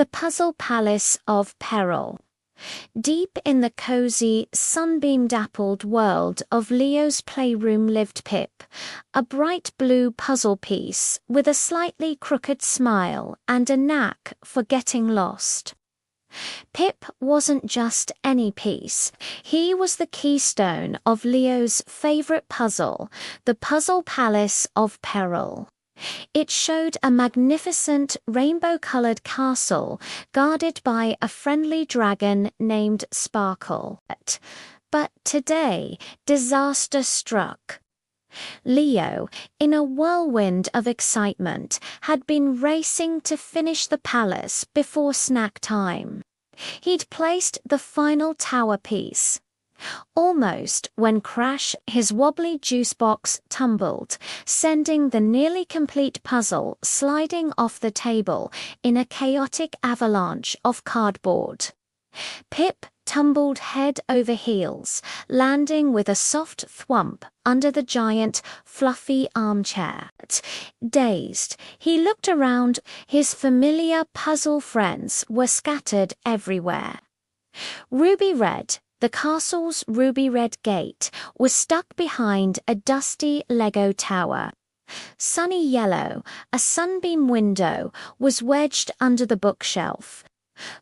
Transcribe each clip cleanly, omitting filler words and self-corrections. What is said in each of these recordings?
The Puzzle Palace of Peril. Deep in the cozy, sunbeam-dappled world of Leo's playroom lived Pip, a bright blue puzzle piece with a slightly crooked smile and a knack for getting lost. Pip wasn't just any piece. He was the keystone of Leo's favorite puzzle, the Puzzle Palace of Peril. It showed a magnificent rainbow-colored castle guarded by a friendly dragon named Sparkle. But today, disaster struck. Leo, in a whirlwind of excitement, had been racing to finish the palace before snack time. He'd placed the final tower piece. Almost when crash, his wobbly juice box tumbled, sending the nearly complete puzzle sliding off the table in a chaotic avalanche of cardboard. Pip tumbled head over heels, landing with a soft thwump under the giant, fluffy armchair. Dazed, he looked around. His familiar puzzle friends were scattered everywhere. Ruby Red, the castle's ruby-red gate, was stuck behind a dusty Lego tower. Sunny Yellow, a sunbeam window, was wedged under the bookshelf.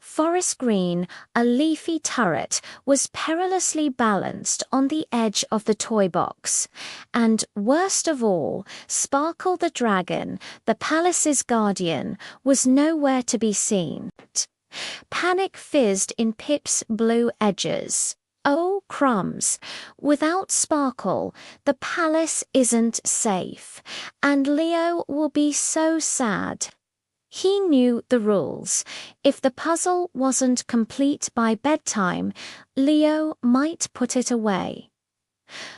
Forest Green, a leafy turret, was perilously balanced on the edge of the toy box. And worst of all, Sparkle the dragon, the palace's guardian, was nowhere to be seen. Panic fizzed in Pip's blue edges. Oh, crumbs! Without Sparkle, the palace isn't safe, and Leo will be so sad. He knew the rules. If the puzzle wasn't complete by bedtime, Leo might put it away.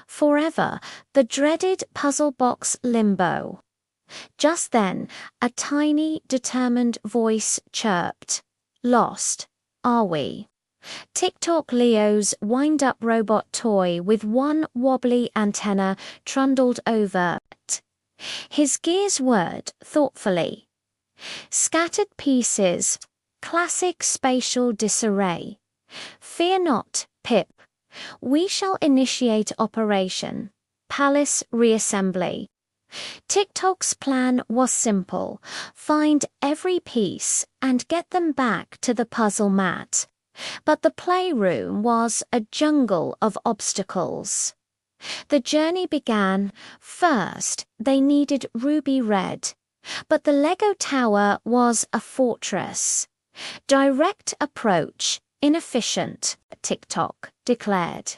Forever, the dreaded puzzle box limbo. Just then, a tiny, determined voice chirped. Lost, are we? Tick-Tock, Leo's wind-up robot toy with one wobbly antenna, trundled over. His gears whirred thoughtfully. Scattered pieces, classic spatial disarray. Fear not, Pip. We shall initiate Operation Palace Reassembly. Tick-Tock's plan was simple: find every piece and get them back to the puzzle mat. But the playroom was a jungle of obstacles. The journey began. First, they needed Ruby Red, but the Lego tower was a fortress. Direct approach, inefficient, Tick-Tock declared.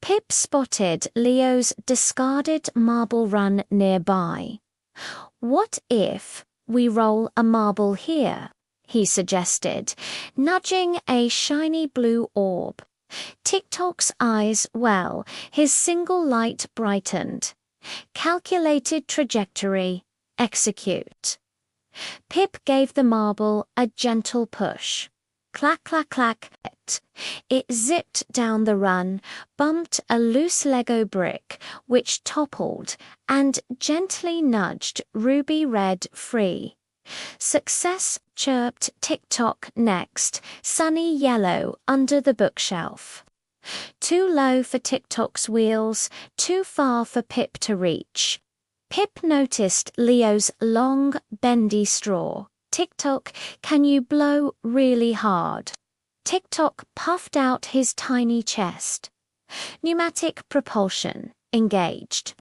Pip spotted Leo's discarded marble run nearby. What if we roll a marble here? He suggested, nudging a shiny blue orb. Tick-Tock's eyes, well, his single light brightened. Calculated trajectory, execute. Pip gave the marble a gentle push. Clack, clack, clack. It zipped down the run, bumped a loose Lego brick, which toppled, and gently nudged Ruby Red free. Success, chirped Tick-Tock next, Sunny Yellow under the bookshelf. Too low for Tick-Tock's wheels, too far for Pip to reach. Pip noticed Leo's long, bendy straw. Tick-Tock, can you blow really hard? Tick-Tock puffed out his tiny chest. Pneumatic propulsion engaged.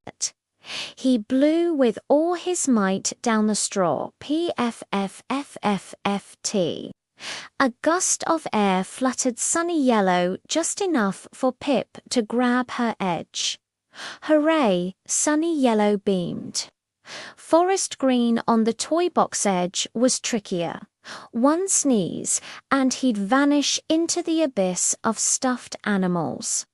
He blew with all his might down the straw. P-F-F-F-F-F-T. A gust of air fluttered Sunny Yellow just enough for Pip to grab her edge. Hooray! Sunny Yellow beamed. Forest Green on the toy box edge was trickier. One sneeze, and he'd vanish into the abyss of stuffed animals.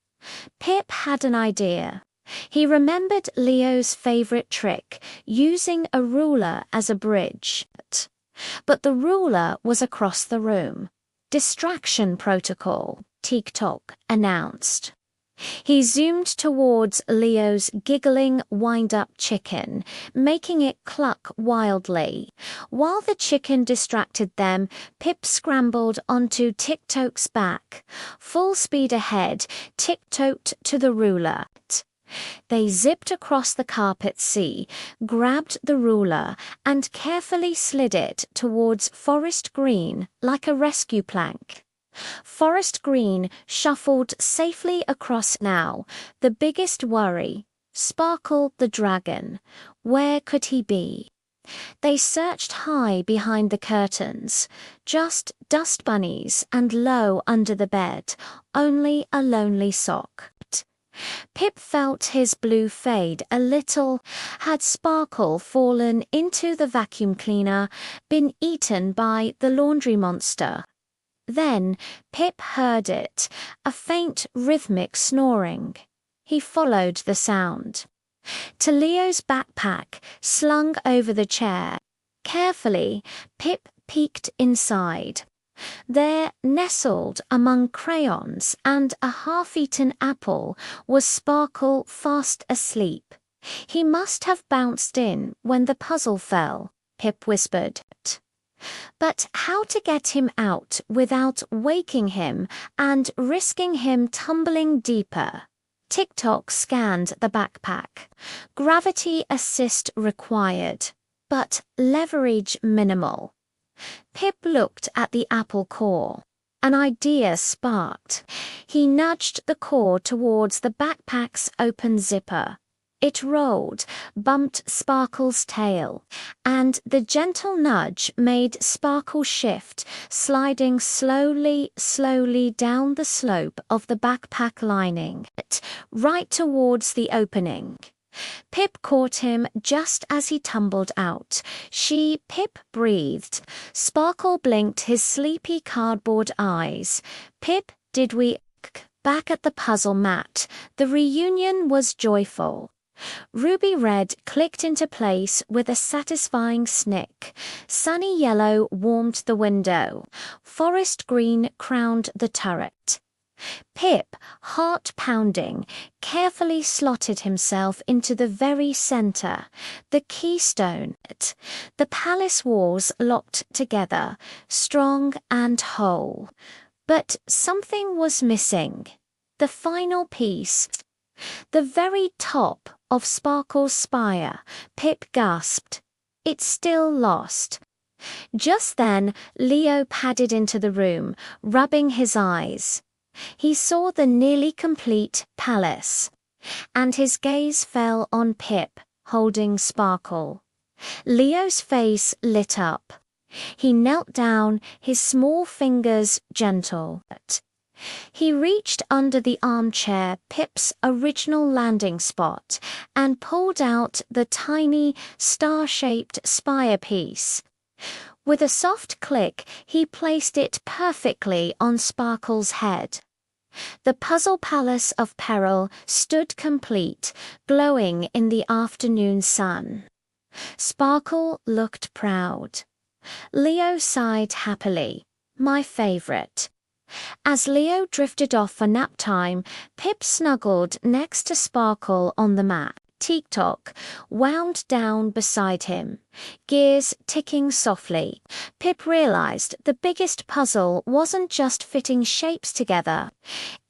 Pip had an idea. He remembered Leo's favorite trick, using a ruler as a bridge. But the ruler was across the room. Distraction protocol, Tick-Tock announced. He zoomed towards Leo's giggling, wind-up chicken, making it cluck wildly. While the chicken distracted them, Pip scrambled onto Tick-Tock's back. Full speed ahead, Tick-Tock to the ruler. They zipped across the carpet sea, grabbed the ruler, and carefully slid it towards Forest Green like a rescue plank. Forest Green shuffled safely across now. The biggest worry, Sparkle the dragon. Where could he be? They searched high behind the curtains. Just dust bunnies and low under the bed. Only a lonely sock. Pip felt his blue fade a little. Had Sparkle fallen into the vacuum cleaner, been eaten by the laundry monster? Then Pip heard it, a faint rhythmic snoring. He followed the sound. To Leo's backpack, slung over the chair. Carefully, Pip peeked inside. There, nestled among crayons and a half-eaten apple, was Sparkle fast asleep. He must have bounced in when the puzzle fell, Pip whispered. But how to get him out without waking him and risking him tumbling deeper? Tick-Tock scanned the backpack. Gravity assist required, but leverage minimal. Pip looked at the apple core. An idea sparked. He nudged the core towards the backpack's open zipper. It rolled, bumped Sparkle's tail, and the gentle nudge made Sparkle shift, sliding slowly down the slope of the backpack lining, right towards the opening. Pip caught him just as he tumbled out. Pip breathed. Sparkle blinked his sleepy cardboard eyes. Pip, did we? Back at the puzzle mat, the reunion was joyful. Ruby Red clicked into place with a satisfying snick. Sunny Yellow warmed the window. Forest Green crowned the turret. Pip, heart pounding, carefully slotted himself into the very center, the keystone. The palace walls locked together, strong and whole. But something was missing. The final piece. The very top of Sparkle's spire, Pip gasped. It's still lost. Just then, Leo padded into the room, rubbing his eyes. He saw the nearly complete palace, and his gaze fell on Pip, holding Sparkle. Leo's face lit up. He knelt down, his small fingers gentle. He reached under the armchair, Pip's original landing spot, and pulled out the tiny, star-shaped spire piece. With a soft click, he placed it perfectly on Sparkle's head. The puzzle palace of Peril stood complete, glowing in the afternoon sun. Sparkle looked proud. Leo sighed happily. My favorite. As Leo drifted off for nap time, Pip snuggled next to Sparkle on the mat. Tick-Tock wound down beside him, gears ticking softly. Pip realized the biggest puzzle wasn't just fitting shapes together.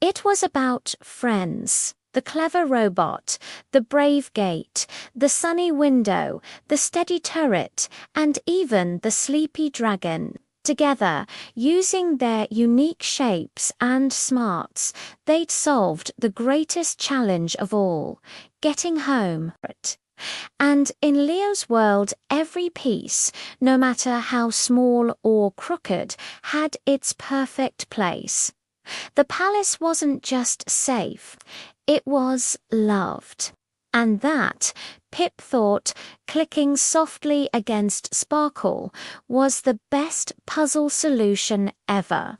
It was about friends. The clever robot, the brave gate, the sunny window, the steady turret, and even the sleepy dragon. Together, using their unique shapes and smarts, they'd solved the greatest challenge of all, getting home. And in Leo's world, every piece, no matter how small or crooked, had its perfect place. The palace wasn't just safe, it was loved. And that, Pip thought, clicking softly against Sparkle, was the best puzzle solution ever.